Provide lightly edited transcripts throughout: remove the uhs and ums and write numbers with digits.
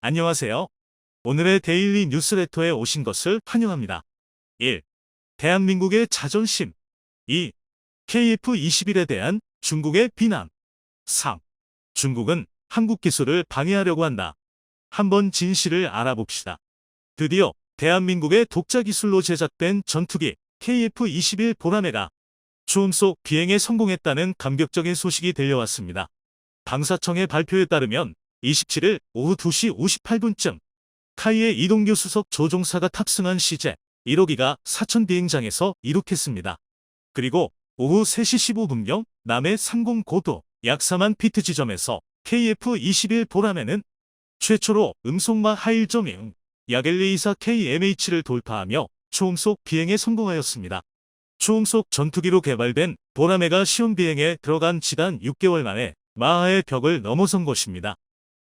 안녕하세요. 오늘의 데일리 뉴스레터에 오신 것을 환영합니다. 1. 대한민국의 자존심. 2. KF-21에 대한 중국의 비난. 3. 중국은 한국 기술을 방해하려고 한다. 한번 진실을 알아봅시다. 드디어 대한민국의 독자 기술로 제작된 전투기 KF-21 보라매가 추움 속 비행에 성공했다는 감격적인 소식이 들려왔습니다. 방사청의 발표에 따르면 27일 오후 2시 58분쯤 카이의 이동규 수석 조종사가 탑승한 CJ 1호기가 사천 비행장에서 이륙했습니다. 그리고 오후 3시 15분경 남해 상공 고도 약 4만 피트 지점에서 KF-21 보라매는 최초로 음속마 하1.0 야겔리24 KMH를 돌파하며 초음 속 비행에 성공하였습니다. 초음 속 전투기로 개발된 보라매가 시험 비행에 들어간 지단 6개월 만에 마하의 벽을 넘어선 것입니다.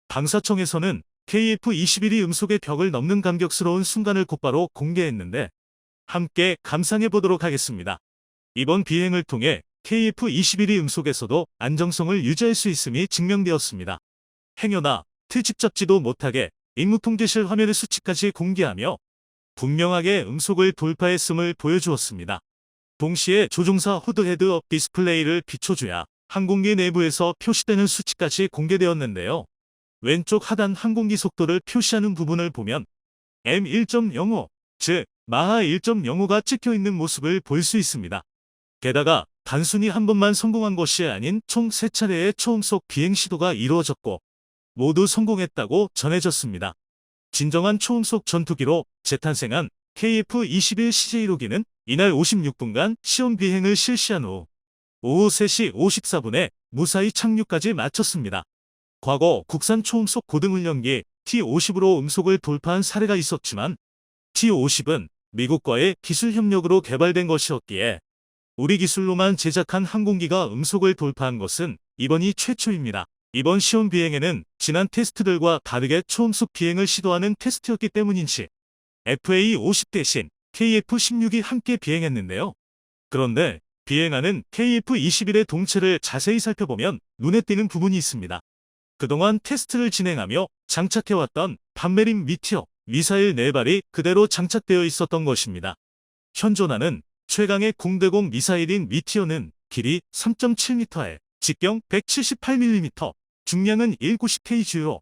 방사청에서는 KF-21이 음속의 벽을 넘는 감격스러운 순간을 곧바로 공개했는데 함께 감상해 보도록 하겠습니다. 이번 비행을 통해 KF-21이 음속에서도 안정성을 유지할 수 있음이 증명되었습니다. 행여나 트집 잡지도 못하게 임무 통제실 화면의 수치까지 공개하며 분명하게 음속을 돌파했음을 보여주었습니다. 동시에 조종사 후드 헤드업 디스플레이를 비춰줘야 항공기 내부에서 표시되는 수치까지 공개되었는데요. 왼쪽 하단 항공기 속도를 표시하는 부분을 보면 M1.05, 즉 마하 1.05가 찍혀있는 모습을 볼 수 있습니다. 게다가 단순히 한 번만 성공한 것이 아닌 총 3차례의 초음 속 비행 시도가 이루어졌고 모두 성공했다고 전해졌습니다. 진정한 초음 속 전투기로 재탄생한 KF-21 CJ1호기는 이날 56분간 시험 비행을 실시한 후 오후 3시 54분에 무사히 착륙까지 마쳤습니다. 과거 국산 초음 속 고등훈련기 T-50으로 음속을 돌파한 사례가 있었지만 T-50은 미국과의 기술 협력으로 개발된 것이었기에 우리 기술로만 제작한 항공기가 음속을 돌파한 것은 이번이 최초입니다. 이번 시험 비행에는 지난 테스트들과 다르게 초음 속 비행을 시도하는 테스트였기 때문인지 FA-50 대신 KF-16이 함께 비행했는데요. 그런데 비행하는 KF-21의 동체를 자세히 살펴보면 눈에 띄는 부분이 있습니다. 그동안 테스트를 진행하며 장착해왔던 판메린 미티어 미사일 4발이 그대로 장착되어 있었던 것입니다. 현존하는 최강의 공대공 미사일인 미티어는 길이 3.7m에 직경 178mm, 중량은 190kg로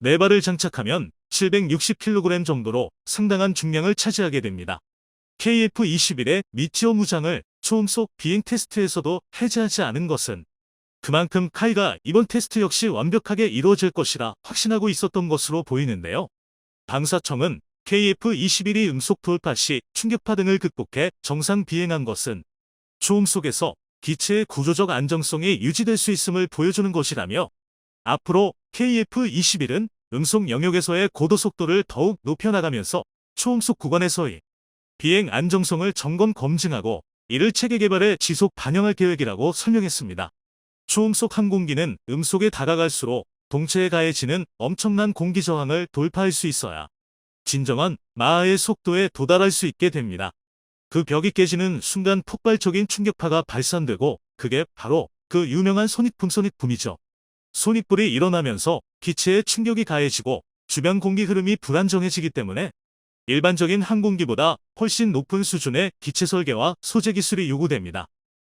4발을 장착하면 760kg 정도로 상당한 중량을 차지하게 됩니다. KF-21의 미티어 무장을 초음 속 비행 테스트에서도 해제하지 않은 것은 그만큼 카이가 이번 테스트 역시 완벽하게 이루어질 것이라 확신하고 있었던 것으로 보이는데요. 방사청은 KF-21이 음속 돌파 시 충격파 등을 극복해 정상 비행한 것은 초음 속에서 기체의 구조적 안정성이 유지될 수 있음을 보여주는 것이라며 앞으로 KF-21은 음속 영역에서의 고도 속도를 더욱 높여나가면서 초음 속 구간에서의 비행 안정성을 점검 검증하고 이를 체계 개발에 지속 반영할 계획이라고 설명했습니다. 초음 속 항공기는 음속에 다가갈수록 동체에 가해지는 엄청난 공기 저항을 돌파할 수 있어야 진정한 마하의 속도에 도달할 수 있게 됩니다. 그 벽이 깨지는 순간 폭발적인 충격파가 발산되고 그게 바로 그 유명한 소닉붐이죠. 소닉불이 일어나면서 기체에 충격이 가해지고 주변 공기 흐름이 불안정해지기 때문에 일반적인 항공기보다 훨씬 높은 수준의 기체 설계와 소재 기술이 요구됩니다.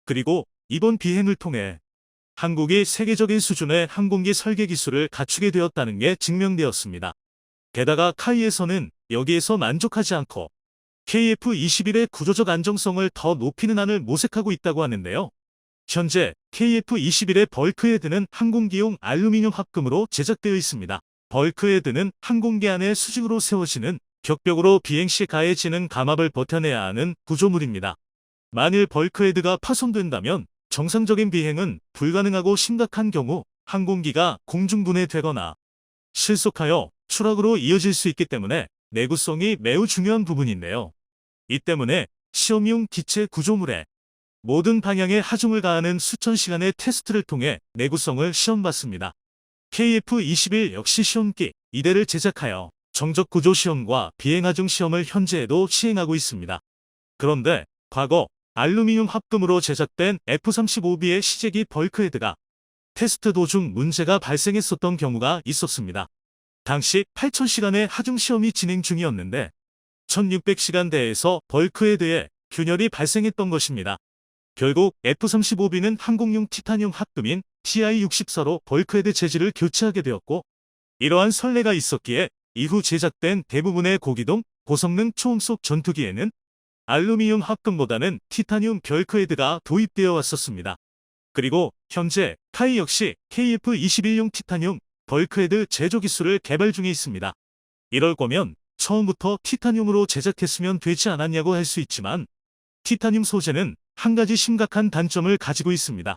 그리고 이번 비행을 통해 한국이 세계적인 수준의 항공기 설계 기술을 갖추게 되었다는 게 증명되었습니다. 게다가 카이에서는 여기에서 만족하지 않고 KF-21의 구조적 안정성을 더 높이는 안을 모색하고 있다고 하는데요. 현재 KF-21의 벌크헤드는 항공기용 알루미늄 합금으로 제작되어 있습니다. 벌크헤드는 항공기 안에 수직으로 세워지는 격벽으로 비행 시 가해지는 감압을 버텨내야 하는 구조물입니다. 만일 벌크헤드가 파손된다면 정상적인 비행은 불가능하고 심각한 경우 항공기가 공중분해되거나 실속하여 추락으로 이어질 수 있기 때문에 내구성이 매우 중요한 부분인데요. 이 때문에 시험용 기체 구조물에 모든 방향에 하중을 가하는 수천 시간의 테스트를 통해 내구성을 시험받습니다. KF-21 역시 시험기 2대를 제작하여 정적 구조 시험과 비행 하중 시험을 현재에도 시행하고 있습니다. 그런데 과거 알루미늄 합금으로 제작된 F-35B의 시제기 벌크헤드가 테스트 도중 문제가 발생했었던 경우가 있었습니다. 당시 8,000시간의 하중시험이 진행 중이었는데 1,600시간대에서 벌크헤드에 균열이 발생했던 것입니다. 결국 F-35B는 항공용 티타늄 합금인 TI-64로 벌크헤드 재질을 교체하게 되었고, 이러한 선례가 있었기에 이후 제작된 대부분의 고기동, 고성능 초음속 전투기에는 알루미늄 합금보다는 티타늄 벌크헤드가 도입되어 왔었습니다. 그리고 현재 카이 역시 KF-21용 티타늄 벌크헤드 제조 기술을 개발 중에 있습니다. 이럴 거면 처음부터 티타늄으로 제작했으면 되지 않았냐고 할 수 있지만, 티타늄 소재는 한 가지 심각한 단점을 가지고 있습니다.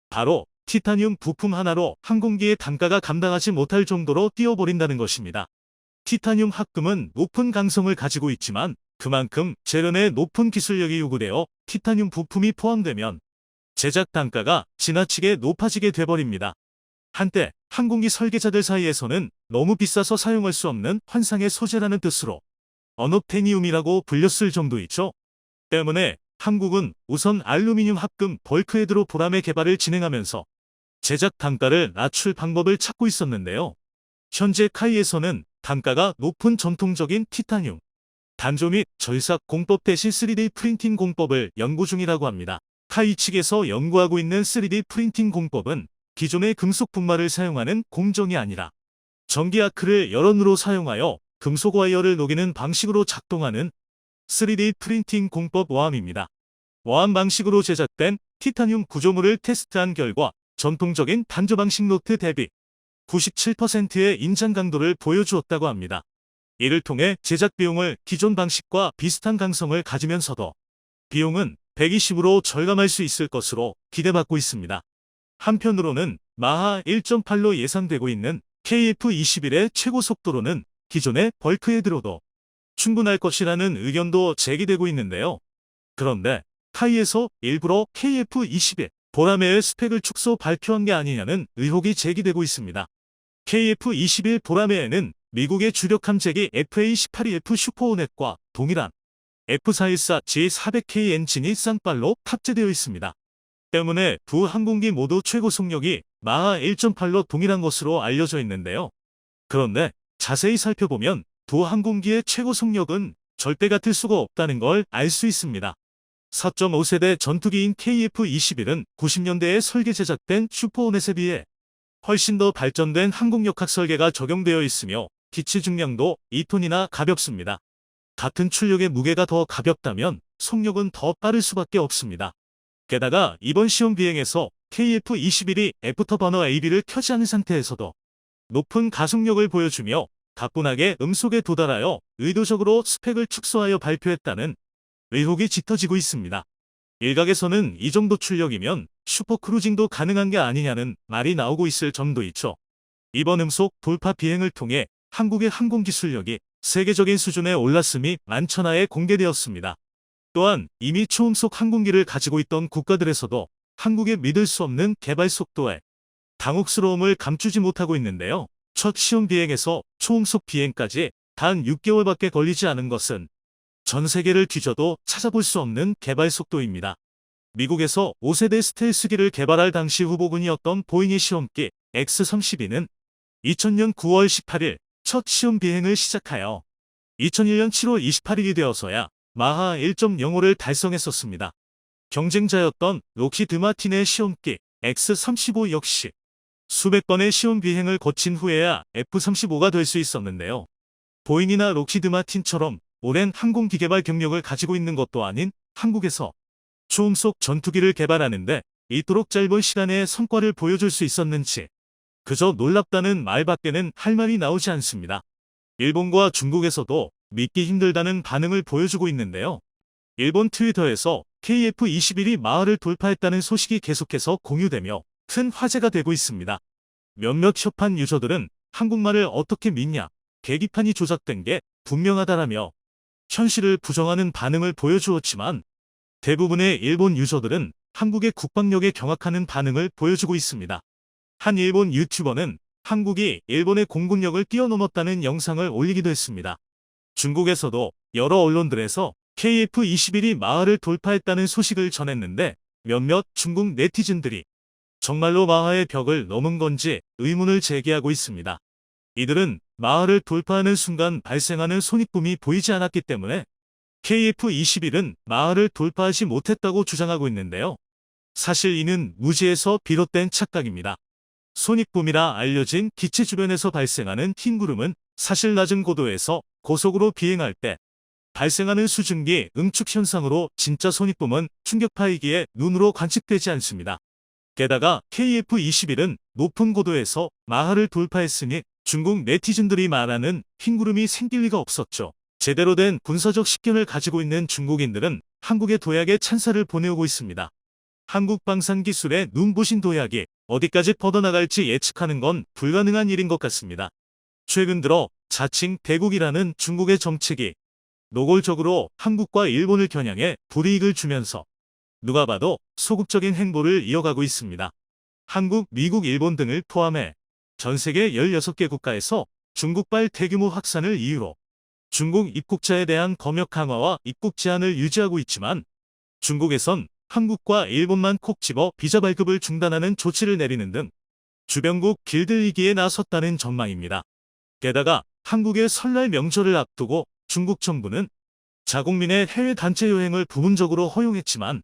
바로 티타늄 부품 하나로 항공기의 단가가 감당하지 못할 정도로 뛰어버린다는 것입니다. 티타늄 합금은 높은 강성을 가지고 있지만 그만큼 재련에 높은 기술력이 요구되어 티타늄 부품이 포함되면 제작 단가가 지나치게 높아지게 돼버립니다. 한때 항공기 설계자들 사이에서는 너무 비싸서 사용할 수 없는 환상의 소재라는 뜻으로 언옵테니움이라고 불렸을 정도이죠. 때문에 한국은 우선 알루미늄 합금 벌크헤드로 보람의 개발을 진행하면서 제작 단가를 낮출 방법을 찾고 있었는데요. 현재 카이에서는 단가가 높은 전통적인 티타늄 단조 및 절삭 공법 대신 3D 프린팅 공법을 연구 중이라고 합니다. 카이 측에서 연구하고 있는 3D 프린팅 공법은 기존의 금속 분말을 사용하는 공정이 아니라 전기 아크를 열원으로 사용하여 금속 와이어를 녹이는 방식으로 작동하는 3D 프린팅 공법 와함입니다. 와함 방식으로 제작된 티타늄 구조물을 테스트한 결과 전통적인 단조 방식 노트 대비 97%의 인장 강도를 보여주었다고 합니다. 이를 통해 제작 비용을 기존 방식과 비슷한 강성을 가지면서도 비용은 120으로 절감할 수 있을 것으로 기대받고 있습니다. 한편으로는 마하 1.8로 예상되고 있는 KF-21의 최고 속도로는 기존의 벌크헤드로도 충분할 것이라는 의견도 제기되고 있는데요. 그런데 카이에서 일부러 KF-21 보라매의 스펙을 축소 발표한 게 아니냐는 의혹이 제기되고 있습니다. KF-21 보라매에는 미국의 주력 함재기 FA-18EF 슈퍼호넷과 동일한 F414G400K 엔진이 쌍발로 탑재되어 있습니다. 때문에 두 항공기 모두 최고 속력이 마하 1.8로 동일한 것으로 알려져 있는데요. 그런데 자세히 살펴보면 두 항공기의 최고 속력은 절대 같을 수가 없다는 걸 알 수 있습니다. 4.5세대 전투기인 KF-21은 90년대에 설계 제작된 슈퍼호넷에 비해 훨씬 더 발전된 항공역학 설계가 적용되어 있으며 기체 중량도 2톤이나 가볍습니다. 같은 출력의 무게가 더 가볍다면 속력은 더 빠를 수밖에 없습니다. 게다가 이번 시험 비행에서 KF-21이 애프터버너 AB를 켜지 않은 상태에서도 높은 가속력을 보여주며 가뿐하게 음속에 도달하여 의도적으로 스펙을 축소하여 발표했다는 의혹이 짙어지고 있습니다. 일각에서는 이 정도 출력이면 슈퍼크루징도 가능한 게 아니냐는 말이 나오고 있을 정도 있죠. 이번 음속 돌파 비행을 통해 한국의 항공기술력이 세계적인 수준에 올랐음이 만천하에 공개되었습니다. 또한 이미 초음속 항공기를 가지고 있던 국가들에서도 한국의 믿을 수 없는 개발 속도에 당혹스러움을 감추지 못하고 있는데요. 첫 시험 비행에서 초음속 비행까지 단 6개월밖에 걸리지 않은 것은 전 세계를 뒤져도 찾아볼 수 없는 개발 속도입니다. 미국에서 5세대 스텔스기를 개발할 당시 후보군이었던 보잉의 시험기 X-32는 2000년 9월 18일 첫 시험 비행을 시작하여 2001년 7월 28일이 되어서야 마하 1.05를 달성했었습니다. 경쟁자였던 록히드 마틴의 시험기 X-35 역시 수백 번의 시험 비행을 거친 후에야 F-35가 될 수 있었는데요. 보잉이나 록히드 마틴처럼 오랜 항공기 개발 경력을 가지고 있는 것도 아닌 한국에서 초음속 전투기를 개발하는데 이토록 짧은 시간에 성과를 보여줄 수 있었는지 그저 놀랍다는 말밖에는 할 말이 나오지 않습니다. 일본과 중국에서도 믿기 힘들다는 반응을 보여주고 있는데요. 일본 트위터에서 KF-21이 마하를 돌파했다는 소식이 계속해서 공유되며 큰 화제가 되고 있습니다. 몇몇 협한 유저들은 한국말을 어떻게 믿냐, 계기판이 조작된 게 분명하다라며 현실을 부정하는 반응을 보여주었지만 대부분의 일본 유저들은 한국의 국방력에 경악하는 반응을 보여주고 있습니다. 한 일본 유튜버는 한국이 일본의 공군력을 뛰어넘었다는 영상을 올리기도 했습니다. 중국에서도 여러 언론들에서 KF-21이 마하를 돌파했다는 소식을 전했는데 몇몇 중국 네티즌들이 정말로 마하의 벽을 넘은 건지 의문을 제기하고 있습니다. 이들은 마하를 돌파하는 순간 발생하는 손익붐이 보이지 않았기 때문에 KF-21은 마하를 돌파하지 못했다고 주장하고 있는데요. 사실 이는 무지에서 비롯된 착각입니다. 손익붐이라 알려진 기체 주변에서 발생하는 흰 구름은 사실 낮은 고도에서 고속으로 비행할 때 발생하는 수증기 응축 현상으로 진짜 손익붐은 충격파이기에 눈으로 관측되지 않습니다. 게다가 KF-21은 높은 고도에서 마하를 돌파했으니 중국 네티즌들이 말하는 흰 구름이 생길 리가 없었죠. 제대로 된 군사적 식견을 가지고 있는 중국인들은 한국의 도약에 찬사를 보내오고 있습니다. 한국 방산 기술의 눈부신 도약이 어디까지 뻗어나갈지 예측하는 건 불가능한 일인 것 같습니다. 최근 들어 자칭 대국이라는 중국의 정책이 노골적으로 한국과 일본을 겨냥해 불이익을 주면서 누가 봐도 소극적인 행보를 이어가고 있습니다. 한국, 미국, 일본 등을 포함해 전 세계 16개 국가에서 중국발 대규모 확산을 이유로 중국 입국자에 대한 검역 강화와 입국 제한을 유지하고 있지만 중국에선 한국과 일본만 콕 집어 비자 발급을 중단하는 조치를 내리는 등 주변국 길들이기에 나섰다는 전망입니다. 게다가 한국의 설날 명절을 앞두고 중국 정부는 자국민의 해외 단체 여행을 부분적으로 허용했지만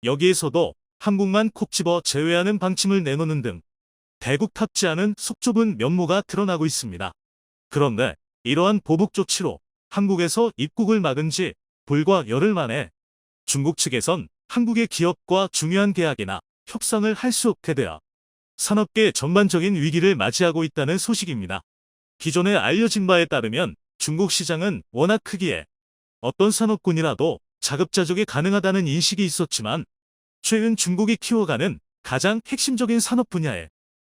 여기에서도 한국만 콕 집어 제외하는 방침을 내놓는 등 대국답지 않은 속 좁은 면모가 드러나고 있습니다. 그런데 이러한 보복 조치로 한국에서 입국을 막은 지 불과 열흘 만에 중국 측에선 한국의 기업과 중요한 계약이나 협상을 할 수 없게 되어 산업계 전반적인 위기를 맞이하고 있다는 소식입니다. 기존에 알려진 바에 따르면 중국 시장은 워낙 크기에 어떤 산업군이라도 자급자족이 가능하다는 인식이 있었지만 최근 중국이 키워가는 가장 핵심적인 산업 분야에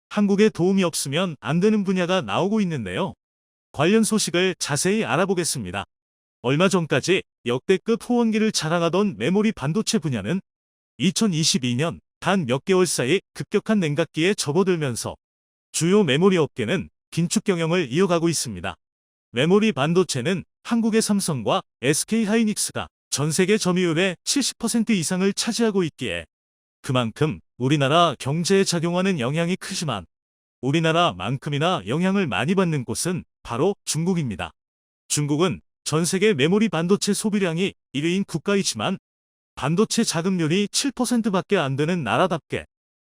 한국의 도움이 없으면 안 되는 분야가 나오고 있는데요. 관련 소식을 자세히 알아보겠습니다. 얼마 전까지 역대급 후원기를 자랑하던 메모리 반도체 분야는 2022년 단 몇 개월 사이 급격한 냉각기에 접어들면서 주요 메모리 업계는 긴축 경영을 이어가고 있습니다. 메모리 반도체는 한국의 삼성과 SK하이닉스가 전 세계 점유율의 70% 이상을 차지하고 있기에 그만큼 우리나라 경제에 작용하는 영향이 크지만 우리나라만큼이나 영향을 많이 받는 곳은 바로 중국입니다. 중국은 전 세계 메모리 반도체 소비량이 1위인 국가이지만 반도체 자급률이 7%밖에 안 되는 나라답게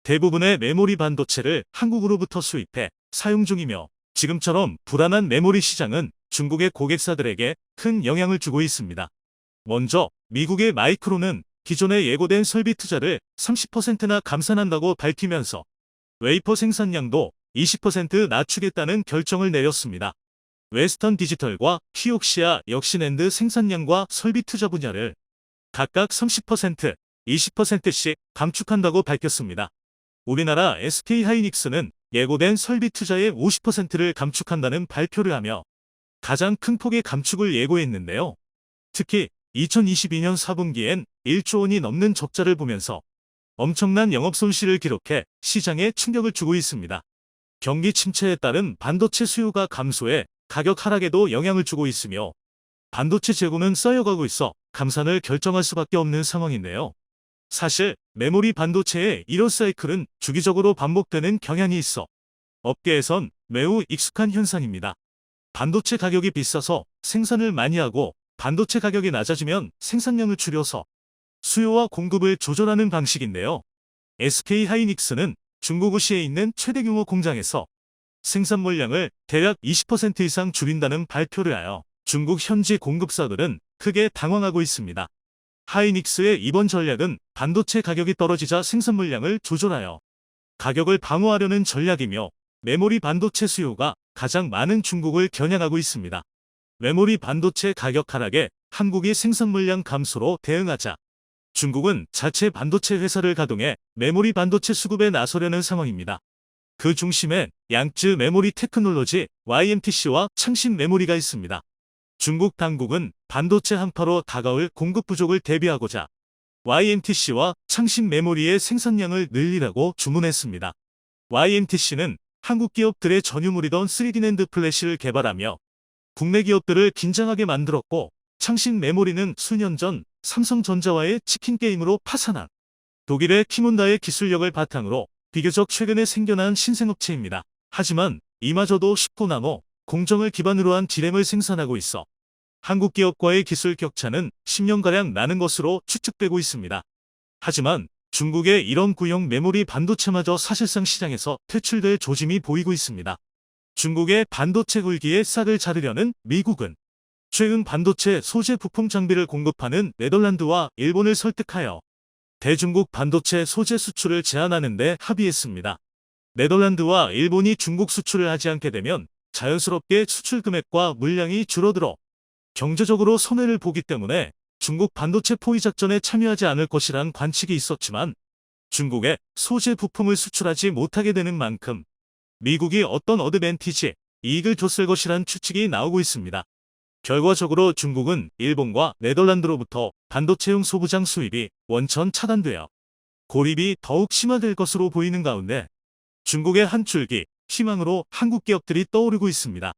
대부분의 메모리 반도체를 한국으로부터 수입해 사용 중이며 지금처럼 불안한 메모리 시장은 중국의 고객사들에게 큰 영향을 주고 있습니다. 먼저 미국의 마이크론은 기존에 예고된 설비 투자를 30%나 감산한다고 밝히면서 웨이퍼 생산량도 20% 낮추겠다는 결정을 내렸습니다. 웨스턴 디지털과 키옥시아 역시 낸드 생산량과 설비 투자 분야를 각각 30%, 20%씩 감축한다고 밝혔습니다. 우리나라 SK하이닉스는 예고된 설비 투자의 50%를 감축한다는 발표를 하며 가장 큰 폭의 감축을 예고했는데요. 특히 2022년 4분기엔 1조 원이 넘는 적자를 보면서 엄청난 영업 손실을 기록해 시장에 충격을 주고 있습니다. 경기 침체에 따른 반도체 수요가 감소해 가격 하락에도 영향을 주고 있으며 반도체 재고는 쌓여가고 있어 감산을 결정할 수밖에 없는 상황인데요. 사실 메모리 반도체의 이런 사이클은 주기적으로 반복되는 경향이 있어 업계에선 매우 익숙한 현상입니다. 반도체 가격이 비싸서 생산을 많이 하고 반도체 가격이 낮아지면 생산량을 줄여서 수요와 공급을 조절하는 방식인데요. SK하이닉스는 중국우시에 있는 최대 규모 공장에서 생산 물량을 대략 20% 이상 줄인다는 발표를 하여 중국 현지 공급사들은 크게 당황하고 있습니다. 하이닉스의 이번 전략은 반도체 가격이 떨어지자 생산 물량을 조절하여 가격을 방어하려는 전략이며 메모리 반도체 수요가 가장 많은 중국을 겨냥하고 있습니다. 메모리 반도체 가격 하락에 한국이 생산 물량 감소로 대응하자 중국은 자체 반도체 회사를 가동해 메모리 반도체 수급에 나서려는 상황입니다. 그 중심에 양쯔 메모리 테크놀로지 YMTC와 창신 메모리가 있습니다. 중국 당국은 반도체 한파로 다가올 공급 부족을 대비하고자 YMTC와 창신 메모리의 생산량을 늘리라고 주문했습니다. YMTC는 한국 기업들의 전유물이던 3D 낸드 플래시를 개발하며 국내 기업들을 긴장하게 만들었고 창신 메모리는 수년 전 삼성전자와의 치킨 게임으로 파산한 독일의 키문다의 기술력을 바탕으로 비교적 최근에 생겨난 신생업체입니다. 하지만 이마저도 19나노, 공정을 기반으로 한 D램을 생산하고 있어 한국 기업과의 기술 격차는 10년가량 나는 것으로 추측되고 있습니다. 하지만 중국의 이런 구형 메모리 반도체마저 사실상 시장에서 퇴출될 조짐이 보이고 있습니다. 중국의 반도체 굴기에 싹을 자르려는 미국은 최근 반도체 소재 부품 장비를 공급하는 네덜란드와 일본을 설득하여 대중국 반도체 소재 수출을 제한하는 데 합의했습니다. 네덜란드와 일본이 중국 수출을 하지 않게 되면 자연스럽게 수출 금액과 물량이 줄어들어 경제적으로 손해를 보기 때문에 중국 반도체 포위 작전에 참여하지 않을 것이란 관측이 있었지만 중국에 소재 부품을 수출하지 못하게 되는 만큼 미국이 어떤 어드밴티지, 이익을 줬을 것이란 추측이 나오고 있습니다. 결과적으로 중국은 일본과 네덜란드로부터 반도체용 소부장 수입이 원천 차단되어 고립이 더욱 심화될 것으로 보이는 가운데 중국의 한 줄기 희망으로 한국 기업들이 떠오르고 있습니다.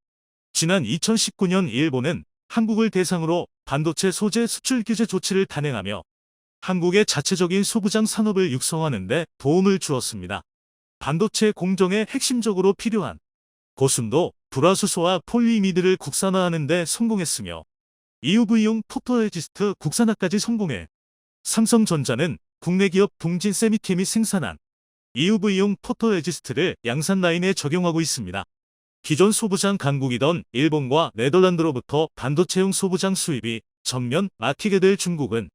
지난 2019년 일본은 한국을 대상으로 반도체 소재 수출 규제 조치를 단행하며 한국의 자체적인 소부장 산업을 육성하는 데 도움을 주었습니다. 반도체 공정에 핵심적으로 필요한 고순도 불화수소와 폴리이미드를 국산화하는 데 성공했으며 EUV용 포토레지스트 국산화까지 성공해 삼성전자는 국내 기업 동진 세미캠이 생산한 EUV용 포토레지스트를 양산 라인에 적용하고 있습니다. 기존 소부장 강국이던 일본과 네덜란드로부터 반도체용 소부장 수입이 전면 막히게 될 중국은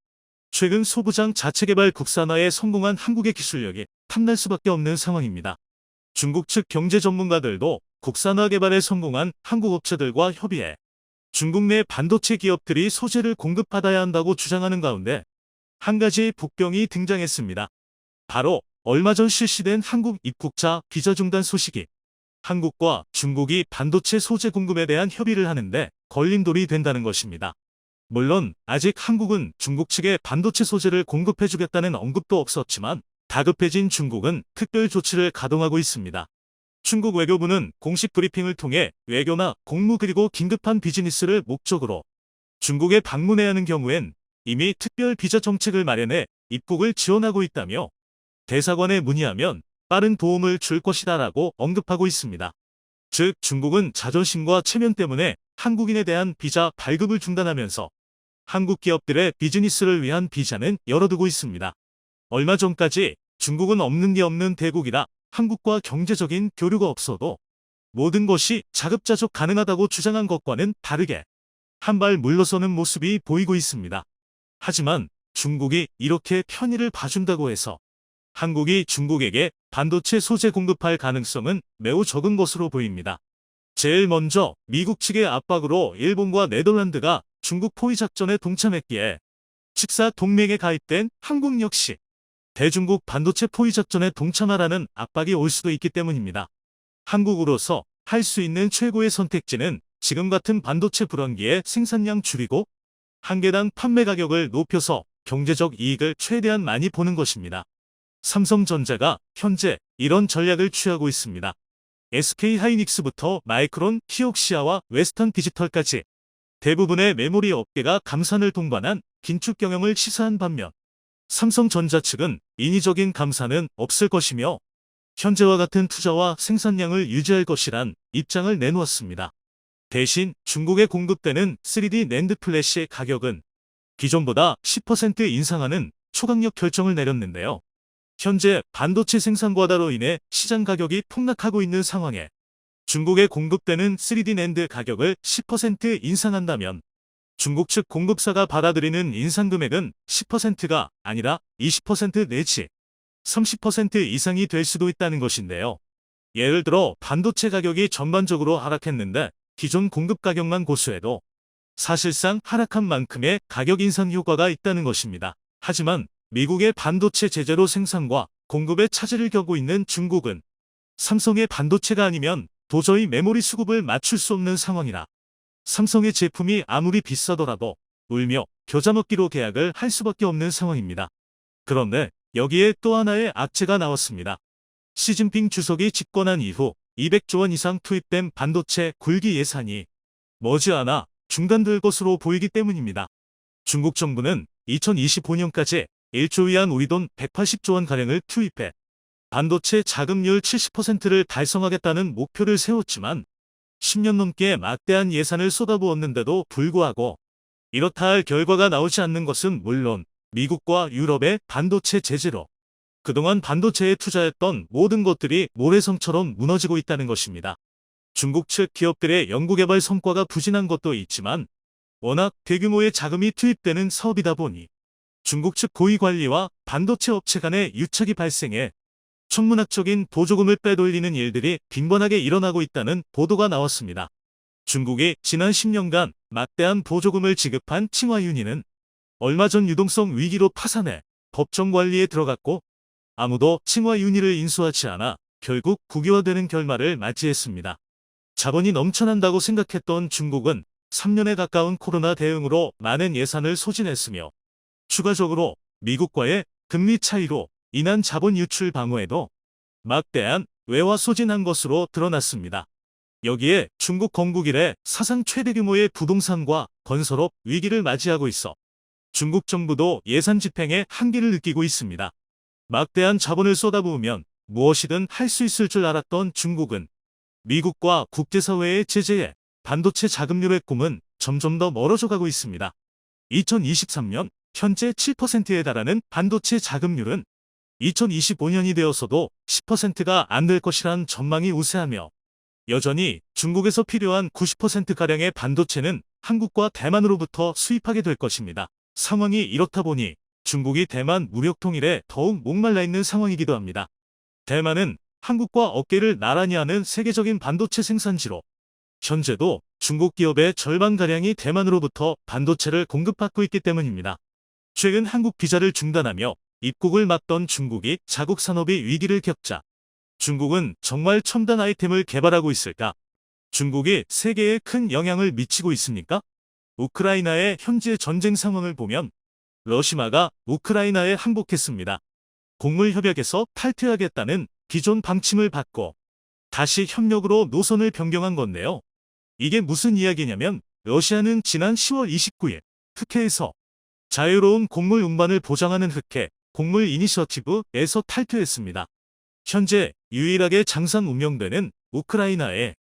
최근 소부장 자체 개발 국산화에 성공한 한국의 기술력이 탐날 수밖에 없는 상황입니다. 중국 측 경제 전문가들도 국산화 개발에 성공한 한국 업체들과 협의해 중국 내 반도체 기업들이 소재를 공급받아야 한다고 주장하는 가운데 한 가지 복병이 등장했습니다. 바로 얼마 전 실시된 한국 입국자 비자 중단 소식이 한국과 중국이 반도체 소재 공급에 대한 협의를 하는데 걸림돌이 된다는 것입니다. 물론 아직 한국은 중국 측에 반도체 소재를 공급해주겠다는 언급도 없었지만 다급해진 중국은 특별 조치를 가동하고 있습니다. 중국 외교부는 공식 브리핑을 통해 외교나 공무 그리고 긴급한 비즈니스를 목적으로 중국에 방문해야 하는 경우엔 이미 특별 비자 정책을 마련해 입국을 지원하고 있다며 대사관에 문의하면 빠른 도움을 줄 것이다라고 언급하고 있습니다. 즉 중국은 자존심과 체면 때문에 한국인에 대한 비자 발급을 중단하면서 한국 기업들의 비즈니스를 위한 비자는 열어두고 있습니다. 얼마 전까지 중국은 없는 게 없는 대국이라 한국과 경제적인 교류가 없어도 모든 것이 자급자족 가능하다고 주장한 것과는 다르게 한 발 물러서는 모습이 보이고 있습니다. 하지만 중국이 이렇게 편의를 봐준다고 해서 한국이 중국에게 반도체 소재 공급할 가능성은 매우 적은 것으로 보입니다. 제일 먼저 미국 측의 압박으로 일본과 네덜란드가 중국 포위 작전에 동참했기에 직사 동맹에 가입된 한국 역시 대중국 반도체 포위 작전에 동참하라는 압박이 올 수도 있기 때문입니다. 한국으로서 할 수 있는 최고의 선택지는 지금 같은 반도체 불황기에 생산량 줄이고 한 개당 판매 가격을 높여서 경제적 이익을 최대한 많이 보는 것입니다. 삼성전자가 현재 이런 전략을 취하고 있습니다. SK하이닉스부터 마이크론, 키옥시아와 웨스턴 디지털까지 대부분의 메모리 업계가 감산을 동반한 긴축 경영을 시사한 반면 삼성전자 측은 인위적인 감산은 없을 것이며 현재와 같은 투자와 생산량을 유지할 것이란 입장을 내놓았습니다. 대신 중국에 공급되는 3D 낸드 플래시의 가격은 기존보다 10% 인상하는 초강력 결정을 내렸는데요. 현재 반도체 생산 과다로 인해 시장 가격이 폭락하고 있는 상황에 중국에 공급되는 3D 낸드 가격을 10% 인상한다면 중국 측 공급사가 받아들이는 인상 금액은 10%가 아니라 20% 내지 30% 이상이 될 수도 있다는 것인데요. 예를 들어 반도체 가격이 전반적으로 하락했는데 기존 공급 가격만 고수해도 사실상 하락한 만큼의 가격 인상 효과가 있다는 것입니다. 하지만 미국의 반도체 제재로 생산과 공급에 차질을 겪고 있는 중국은 삼성의 반도체가 아니면 도저히 메모리 수급을 맞출 수 없는 상황이라 삼성의 제품이 아무리 비싸더라도 울며 겨자 먹기로 계약을 할 수밖에 없는 상황입니다. 그런데 여기에 또 하나의 악재가 나왔습니다. 시진핑 주석이 집권한 이후 200조 원 이상 투입된 반도체 굴기 예산이 머지않아 중단될 것으로 보이기 때문입니다. 중국 정부는 2025년까지 1조 위안 우리 돈 180조 원가량을 투입해 반도체 자금률 70%를 달성하겠다는 목표를 세웠지만 10년 넘게 막대한 예산을 쏟아부었는데도 불구하고 이렇다 할 결과가 나오지 않는 것은 물론 미국과 유럽의 반도체 제재로 그동안 반도체에 투자했던 모든 것들이 모래성처럼 무너지고 있다는 것입니다. 중국 측 기업들의 연구개발 성과가 부진한 것도 있지만 워낙 대규모의 자금이 투입되는 사업이다 보니 중국 측 고위 관리와 반도체 업체 간의 유착이 발생해 천문학적인 보조금을 빼돌리는 일들이 빈번하게 일어나고 있다는 보도가 나왔습니다. 중국이 지난 10년간 막대한 보조금을 지급한 칭화윤희는 얼마 전 유동성 위기로 파산해 법정 관리에 들어갔고 아무도 칭화윤희를 인수하지 않아 결국 국유화되는 결말을 맞이했습니다. 자본이 넘쳐난다고 생각했던 중국은 3년에 가까운 코로나 대응으로 많은 예산을 소진했으며 추가적으로 미국과의 금리 차이로 인한 자본 유출 방어에도 막대한 외화 소진한 것으로 드러났습니다. 여기에 중국 건국 이래 사상 최대 규모의 부동산과 건설업 위기를 맞이하고 있어 중국 정부도 예산 집행에 한계를 느끼고 있습니다. 막대한 자본을 쏟아부으면 무엇이든 할 수 있을 줄 알았던 중국은 미국과 국제사회의 제재에 반도체 자금률의 꿈은 점점 더 멀어져 가고 있습니다. 2023년 현재 7%에 달하는 반도체 자금률은 2025년이 되어서도 10%가 안 될 것이란 전망이 우세하며 여전히 중국에서 필요한 90%가량의 반도체는 한국과 대만으로부터 수입하게 될 것입니다. 상황이 이렇다 보니 중국이 대만 무력 통일에 더욱 목말라 있는 상황이기도 합니다. 대만은 한국과 어깨를 나란히 하는 세계적인 반도체 생산지로 현재도 중국 기업의 절반가량이 대만으로부터 반도체를 공급받고 있기 때문입니다. 최근 한국 비자를 중단하며 입국을 막던 중국이 자국 산업이 위기를 겪자 중국은 정말 첨단 아이템을 개발하고 있을까? 중국이 세계에 큰 영향을 미치고 있습니까? 우크라이나의 현재 전쟁 상황을 보면 러시아가 우크라이나에 항복했습니다. 곡물 협약에서 탈퇴하겠다는 기존 방침을 바꿔 다시 협력으로 노선을 변경한 건데요. 이게 무슨 이야기냐면 러시아는 지난 10월 29일 흑해에서 자유로운 곡물 운반을 보장하는 흑해 곡물 이니셔티브에서 탈퇴했습니다. 현재 유일하게 장상 운영되는 우크라이나의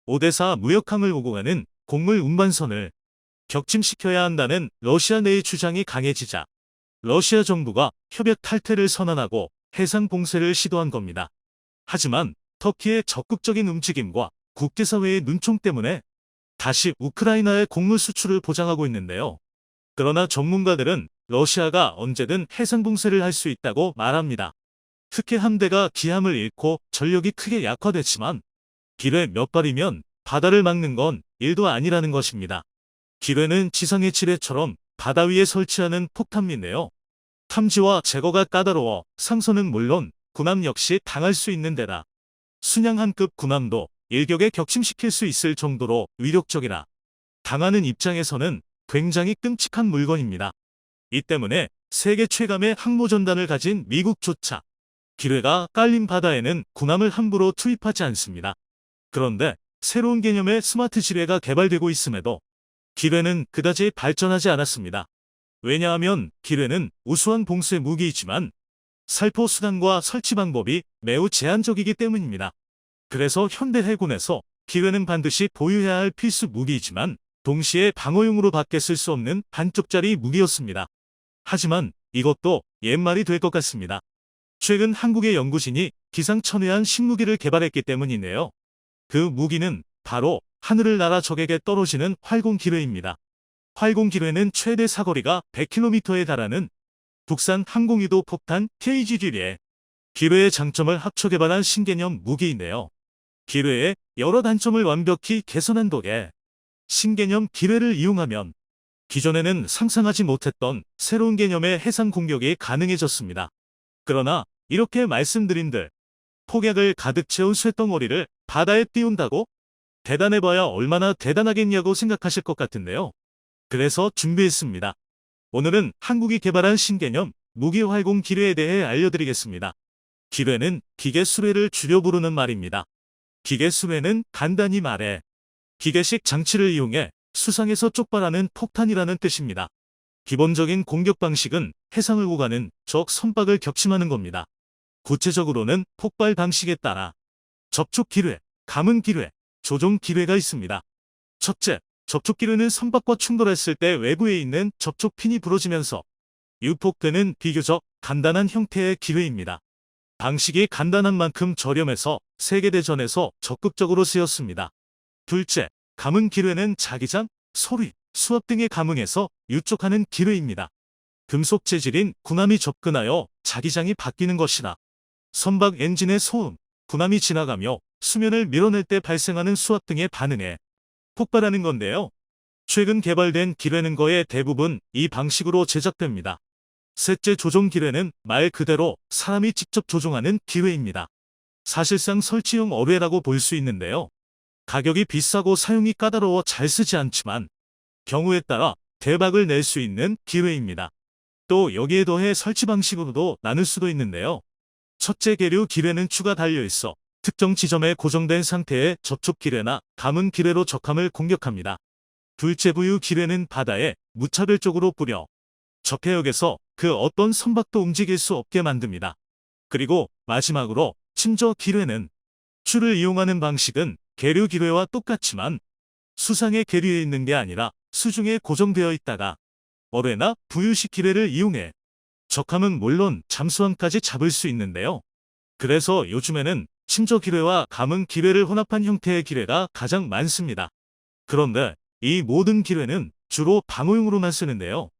오데사 무역항을 오고 가는 곡물 운반선을 격침시켜야 한다는 러시아 내의 주장이 강해지자 러시아 정부가 협약 탈퇴를 선언하고 해상 봉쇄를 시도한 겁니다. 하지만 터키의 적극적인 움직임과 국제사회의 눈총 때문에 다시 우크라이나의 곡물 수출을 보장하고 있는데요. 그러나 전문가들은 러시아가 언제든 해상 봉쇄를 할 수 있다고 말합니다. 흑해 함대가 기함을 잃고 전력이 크게 약화됐지만 기뢰 몇 발이면 바다를 막는 건 일도 아니라는 것입니다. 기뢰는 지상의 지뢰처럼 바다 위에 설치하는 폭탄인데요. 탐지와 제거가 까다로워 상선은 물론 군함 역시 당할 수 있는 데다 순양함급 군함도 일격에 격침시킬 수 있을 정도로 위력적이라 당하는 입장에서는 굉장히 끔찍한 물건입니다. 이 때문에 세계 최강의 항모전단을 가진 미국조차 기뢰가 깔린 바다에는 군함을 함부로 투입하지 않습니다. 그런데 새로운 개념의 스마트 지뢰가 개발되고 있음에도 기뢰는 그다지 발전하지 않았습니다. 왜냐하면 기뢰는 우수한 봉쇄 무기이지만 살포 수단과 설치 방법이 매우 제한적이기 때문입니다. 그래서 현대 해군에서 기뢰는 반드시 보유해야 할 필수 무기이지만 동시에 방어용으로 밖에 쓸 수 없는 반쪽짜리 무기였습니다. 하지만 이것도 옛말이 될 것 같습니다. 최근 한국의 연구진이 기상천외한 신무기를 개발했기 때문이네요. 그 무기는 바로 하늘을 날아 적에게 떨어지는 활공기뢰입니다. 활공기뢰는 최대 사거리가 100km에 달하는 국산 항공유도 폭탄 KG-기뢰. 기뢰의 장점을 합쳐 개발한 신개념 무기인데요. 기뢰의 여러 단점을 완벽히 개선한 덕에 신개념 기뢰를 이용하면 기존에는 상상하지 못했던 새로운 개념의 해상 공격이 가능해졌습니다. 그러나 이렇게 말씀드린들 폭약을 가득 채운 쇳덩어리를 바다에 띄운다고? 대단해봐야 얼마나 대단하겠냐고 생각하실 것 같은데요. 그래서 준비했습니다. 오늘은 한국이 개발한 신개념 무기활공 기뢰에 대해 알려드리겠습니다. 기뢰는 기계 수뢰를 줄여 부르는 말입니다. 기계 수뢰는 간단히 말해 기계식 장치를 이용해 수상에서 쪽발하는 폭탄이라는 뜻입니다. 기본적인 공격 방식은 해상을 오가는 적 선박을 격침하는 겁니다. 구체적으로는 폭발 방식에 따라 접촉 기뢰, 감은 기뢰, 조종 기뢰가 있습니다. 첫째, 접촉 기뢰는 선박과 충돌했을 때 외부에 있는 접촉 핀이 부러지면서 유폭되는 비교적 간단한 형태의 기뢰입니다. 방식이 간단한 만큼 저렴해서 세계대전에서 적극적으로 쓰였습니다. 둘째, 감응 기뢰는 자기장, 소리, 수압 등의 감응에서 유촉하는 기뢰입니다. 금속 재질인 군함이 접근하여 자기장이 바뀌는 것이나 선박 엔진의 소음, 군함이 지나가며 수면을 밀어낼 때 발생하는 수압 등에 반응해 폭발하는 건데요. 최근 개발된 기뢰는 거의 대부분 이 방식으로 제작됩니다. 셋째, 조종 기뢰는 말 그대로 사람이 직접 조종하는 기뢰입니다. 사실상 설치용 어뢰라고 볼 수 있는데요. 가격이 비싸고 사용이 까다로워 잘 쓰지 않지만 경우에 따라 대박을 낼 수 있는 기뢰입니다. 또 여기에 더해 설치 방식으로도 나눌 수도 있는데요. 첫째, 계류 기뢰는 추가 달려있어 특정 지점에 고정된 상태의 접촉 기뢰나 감응 기뢰로 적함을 공격합니다. 둘째, 부유 기뢰는 바다에 무차별적으로 뿌려 적해역에서 그 어떤 선박도 움직일 수 없게 만듭니다. 그리고 마지막으로 침저 기뢰는 추를 이용하는 방식은 계류 기뢰와 똑같지만 수상의 계류에 있는 게 아니라 수중에 고정되어 있다가 어뢰나 부유식 기뢰를 이용해 적함은 물론 잠수함까지 잡을 수 있는데요. 그래서 요즘에는 침저 기뢰와 감응 기뢰를 혼합한 형태의 기뢰가 가장 많습니다. 그런데 이 모든 기뢰는 주로 방어용으로만 쓰는데요.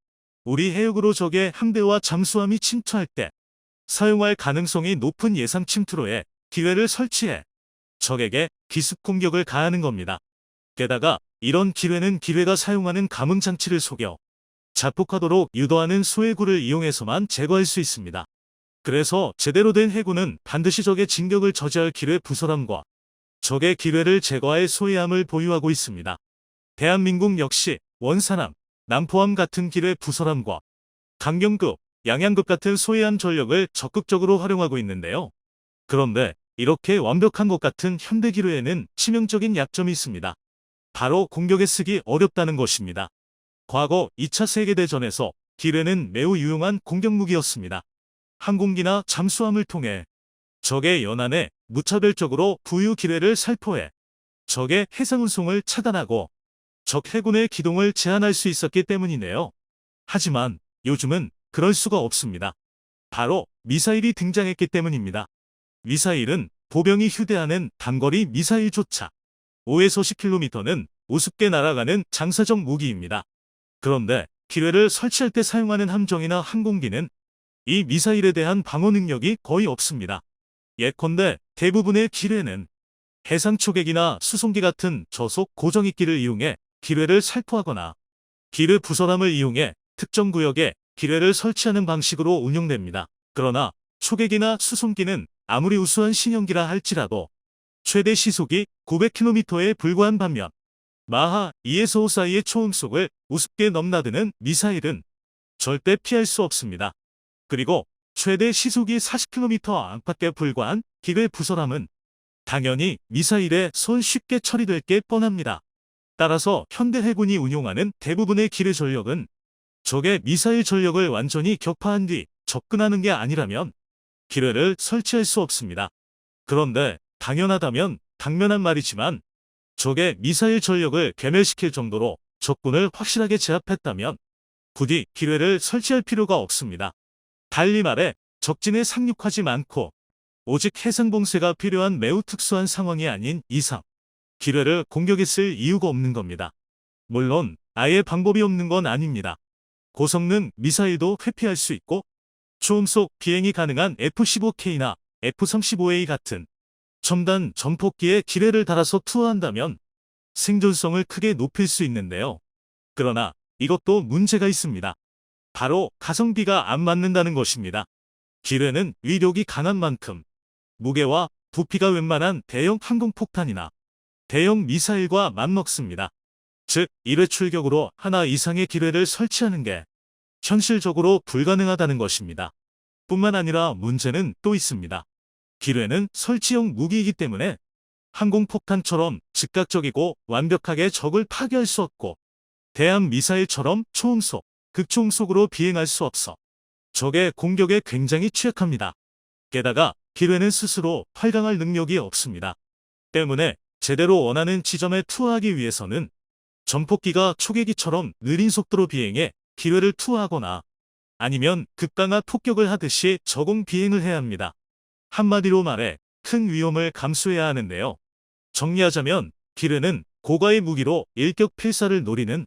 우리 해역으로 적의 함대와 잠수함이 침투할 때 사용할 가능성이 높은 예상 침투로에 기뢰를 설치해 적에게 기습 공격을 가하는 겁니다. 게다가 이런 기뢰는 기뢰가 사용하는 감응 장치를 속여 자폭하도록 유도하는 소해구를 이용해서만 제거할 수 있습니다. 그래서 제대로 된 해구는 반드시 적의 진격을 저지할 기뢰 부설함과 적의 기뢰를 제거할 소해함을 보유하고 있습니다. 대한민국 역시 원산함, 남포함 같은 기뢰 부설함과 강경급, 양양급 같은 소해함 전력을 적극적으로 활용하고 있는데요. 그런데 이렇게 완벽한 것 같은 현대 기뢰에는 치명적인 약점이 있습니다. 바로 공격에 쓰기 어렵다는 것입니다. 과거 2차 세계대전에서 기뢰는 매우 유용한 공격무기였습니다. 항공기나 잠수함을 통해 적의 연안에 무차별적으로 부유 기뢰를 살포해 적의 해상운송을 차단하고 적 해군의 기동을 제한할 수 있었기 때문이네요. 하지만 요즘은 그럴 수가 없습니다. 바로 미사일이 등장했기 때문입니다. 미사일은 보병이 휴대하는 단거리 미사일조차 5에서 10km는 우습게 날아가는 장사적 무기입니다. 그런데 기뢰를 설치할 때 사용하는 함정이나 항공기는 이 미사일에 대한 방어 능력이 거의 없습니다. 예컨대 대부분의 기뢰는 해상 초계기나 수송기 같은 저속 고정익기를 이용해 기뢰를 살포하거나 기뢰 부설함을 이용해 특정 구역에 기뢰를 설치하는 방식으로 운용됩니다. 그러나 초계기나 수송기는 아무리 우수한 신형기라 할지라도 최대 시속이 900km에 불과한 반면 마하 2에서 5 사이의 초음속을 우습게 넘나드는 미사일은 절대 피할 수 없습니다. 그리고 최대 시속이 40km 안팎에 불과한 기뢰 부설함은 당연히 미사일에 손 쉽게 처리될 게 뻔합니다. 따라서 현대 해군이 운용하는 대부분의 기뢰 전력은 적의 미사일 전력을 완전히 격파한 뒤 접근하는 게 아니라면 기뢰를 설치할 수 없습니다. 그런데 당연하다면 당면한 말이지만 적의 미사일 전력을 괴멸시킬 정도로 적군을 확실하게 제압했다면 부디 기뢰를 설치할 필요가 없습니다. 달리 말해 적진에 상륙하지 않고 오직 해상봉쇄가 필요한 매우 특수한 상황이 아닌 이상 기뢰를 공격에 쓸 이유가 없는 겁니다. 물론 아예 방법이 없는 건 아닙니다. 고성능 미사일도 회피할 수 있고 초음속 비행이 가능한 F-15K나 F-35A 같은 첨단 전폭기에 기뢰를 달아서 투하한다면 생존성을 크게 높일 수 있는데요. 그러나 이것도 문제가 있습니다. 바로 가성비가 안 맞는다는 것입니다. 기뢰는 위력이 강한 만큼 무게와 부피가 웬만한 대형 항공폭탄이나 대형 미사일과 맞먹습니다. 즉 1회 출격으로 하나 이상의 기뢰를 설치하는 게 현실적으로 불가능하다는 것입니다. 뿐만 아니라 문제는 또 있습니다. 기뢰는 설치용 무기이기 때문에 항공폭탄처럼 즉각적이고 완벽하게 적을 파괴할 수 없고 대함 미사일처럼 초음속, 극초음속으로 비행할 수 없어 적의 공격에 굉장히 취약합니다. 게다가 기뢰는 스스로 활강할 능력이 없습니다. 때문에 제대로 원하는 지점에 투하하기 위해서는 전폭기가 초계기처럼 느린 속도로 비행해 기뢰를 투하하거나 아니면 급강하 폭격을 하듯이 저공 비행을 해야 합니다. 한마디로 말해 큰 위험을 감수해야 하는데요. 정리하자면 기뢰는 고가의 무기로 일격 필사를 노리는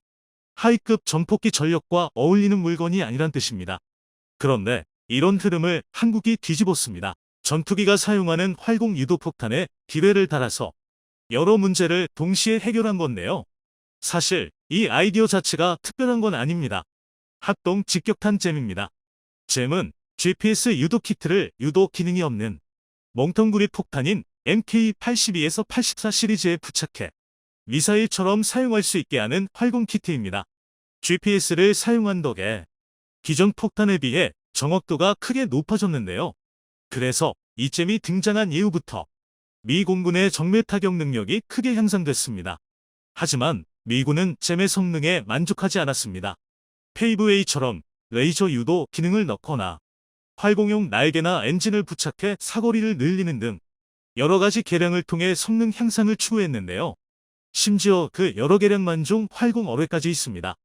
하이급 전폭기 전력과 어울리는 물건이 아니란 뜻입니다. 그런데 이런 흐름을 한국이 뒤집었습니다. 전투기가 사용하는 활공 유도폭탄에 기뢰를 달아서 여러 문제를 동시에 해결한 건데요. 사실 이 아이디어 자체가 특별한 건 아닙니다. 합동 직격탄 잼입니다. 잼은 GPS 유도 키트를 유도 기능이 없는 멍텅구리 폭탄인 MK82에서 84 시리즈에 부착해 미사일처럼 사용할 수 있게 하는 활공 키트입니다. GPS를 사용한 덕에 기존 폭탄에 비해 정확도가 크게 높아졌는데요. 그래서 이 잼이 등장한 이후부터 미 공군의 정밀 타격 능력이 크게 향상됐습니다. 하지만 미군은 잼의 성능에 만족하지 않았습니다. 페이브웨이처럼 레이저 유도 기능을 넣거나 활공용 날개나 엔진을 부착해 사거리를 늘리는 등 여러 가지 개량을 통해 성능 향상을 추구했는데요. 심지어 그 여러 개량만 중 활공어뢰까지 있습니다.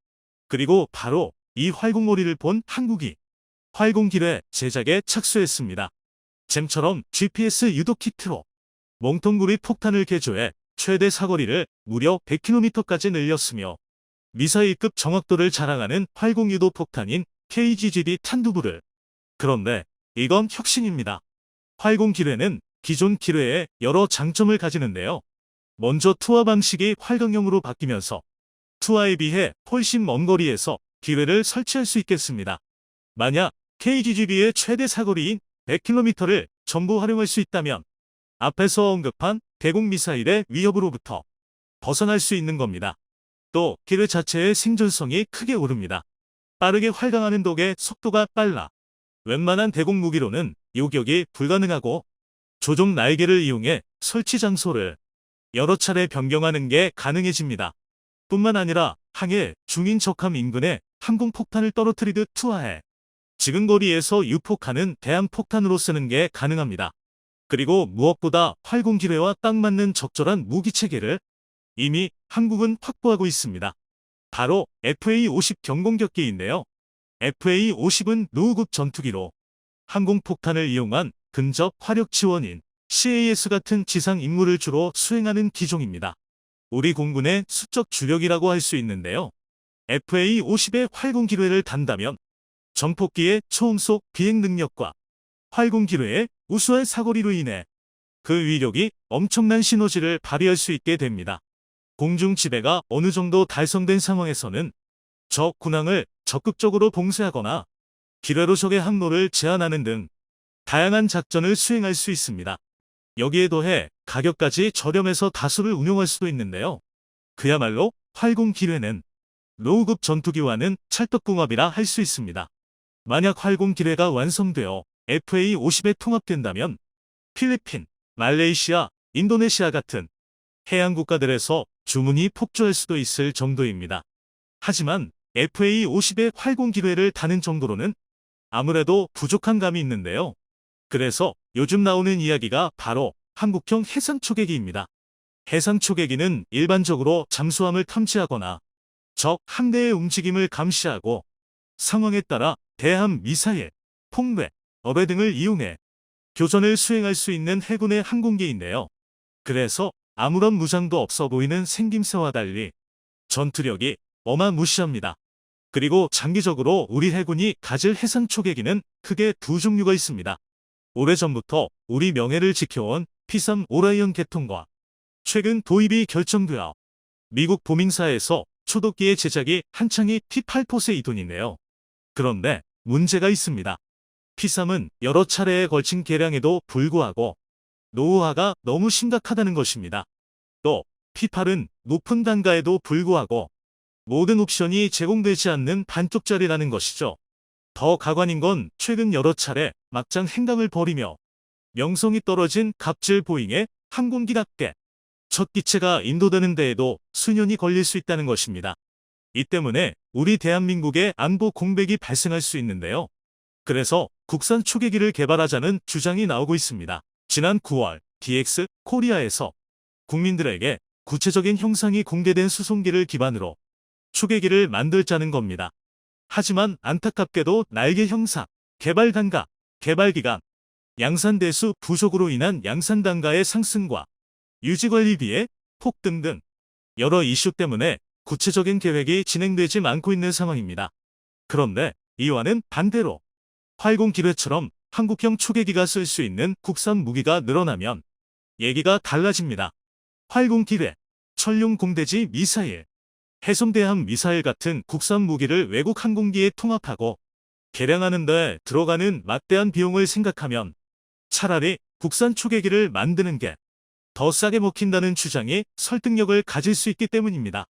그리고 바로 이 활공어뢰를 본 한국이 활공기뢰 제작에 착수했습니다. 잼처럼 GPS 유도 키트로 멍텅구리 폭탄을 개조해 최대 사거리를 무려 100km까지 늘렸으며 미사일급 정확도를 자랑하는 활공유도 폭탄인 KGGB 탄두부를. 그런데 이건 혁신입니다. 활공기뢰는 기존 기뢰에 여러 장점을 가지는데요. 먼저 투하 방식이 활강형으로 바뀌면서 투하에 비해 훨씬 먼 거리에서 기뢰를 설치할 수 있겠습니다. 만약 KGGB의 최대 사거리인 100km를 전부 활용할 수 있다면 앞에서 언급한 대공 미사일의 위협으로부터 벗어날 수 있는 겁니다. 또 기뢰 자체의 생존성이 크게 오릅니다. 빠르게 활강하는 덕에 속도가 빨라 웬만한 대공 무기로는 요격이 불가능하고 조종 날개를 이용해 설치 장소를 여러 차례 변경하는 게 가능해집니다. 뿐만 아니라 항해 중인 적함 인근에 항공폭탄을 떨어뜨리듯 투하해 지근거리에서 유폭하는 대함폭탄으로 쓰는 게 가능합니다. 그리고 무엇보다 활공기뢰와 딱 맞는 적절한 무기체계를 이미 한국은 확보하고 있습니다. 바로 FA-50 경공격기인데요. FA-50은 노후급 전투기로 항공폭탄을 이용한 근접 화력 지원인 CAS 같은 지상 임무를 주로 수행하는 기종입니다. 우리 공군의 수적 주력이라고 할 수 있는데요. FA-50의 활공기뢰를 단다면 전폭기의 초음속 비행 능력과 활공기뢰의 우수한 사거리로 인해 그 위력이 엄청난 시너지를 발휘할 수 있게 됩니다. 공중 지배가 어느 정도 달성된 상황에서는 적 군항을 적극적으로 봉쇄하거나 기뢰로 적의 항로를 제한하는 등 다양한 작전을 수행할 수 있습니다. 여기에 더해 가격까지 저렴해서 다수를 운용할 수도 있는데요. 그야말로 활공기뢰는 노후급 전투기와는 찰떡궁합이라 할 수 있습니다. 만약 활공기뢰가 완성되어 FA-50에 통합된다면 필리핀, 말레이시아, 인도네시아 같은 해양 국가들에서 주문이 폭주할 수도 있을 정도입니다. 하지만 FA-50의 활공기뢰를 다는 정도로는 아무래도 부족한 감이 있는데요. 그래서 요즘 나오는 이야기가 바로 한국형 해상초계기입니다. 해상초계기는 일반적으로 잠수함을 탐지하거나 적 함대의 움직임을 감시하고 상황에 따라 대함 미사일, 폭뢰, 어뢰 등을 이용해 교전을 수행할 수 있는 해군의 항공기인데요. 그래서 아무런 무장도 없어 보이는 생김새와 달리 전투력이 어마무시합니다. 그리고 장기적으로 우리 해군이 가질 해상초계기는 크게 두 종류가 있습니다. 오래전부터 우리 명예를 지켜온 P-3 오라이언 계통과 최근 도입이 결정되어 미국 보밍사에서 초도기의 제작이 한창이 P-8 포세이돈인데요. 그런데 문제가 있습니다. P-3은 여러 차례에 걸친 개량에도 불구하고 노후화가 너무 심각하다는 것입니다. 또 P-8은 높은 단가에도 불구하고 모든 옵션이 제공되지 않는 반쪽짜리라는 것이죠. 더 가관인 건 최근 여러 차례 막장 행각을 벌이며 명성이 떨어진 갑질 보잉의 항공기답게 첫 기체가 인도되는 데에도 수년이 걸릴 수 있다는 것입니다. 이 때문에 우리 대한민국의 안보 공백이 발생할 수 있는데요. 그래서 국산 초계기를 개발하자는 주장이 나오고 있습니다. 지난 9월 DX 코리아에서 국민들에게 구체적인 형상이 공개된 수송기를 기반으로 초계기를 만들자는 겁니다. 하지만 안타깝게도 날개 형상, 개발 단가, 개발 기간, 양산 대수 부족으로 인한 양산 단가의 상승과 유지 관리비의 폭등 등 여러 이슈 때문에 구체적인 계획이 진행되지 않고 있는 상황입니다. 그런데 이와는 반대로 활공 기뢰처럼 한국형 초계기가 쓸 수 있는 국산 무기가 늘어나면 얘기가 달라집니다. 활공 기뢰, 천룡 공대지 미사일, 해성대함 미사일 같은 국산 무기를 외국 항공기에 통합하고 개량하는 데 들어가는 막대한 비용을 생각하면 차라리 국산 초계기를 만드는 게 더 싸게 먹힌다는 주장이 설득력을 가질 수 있기 때문입니다.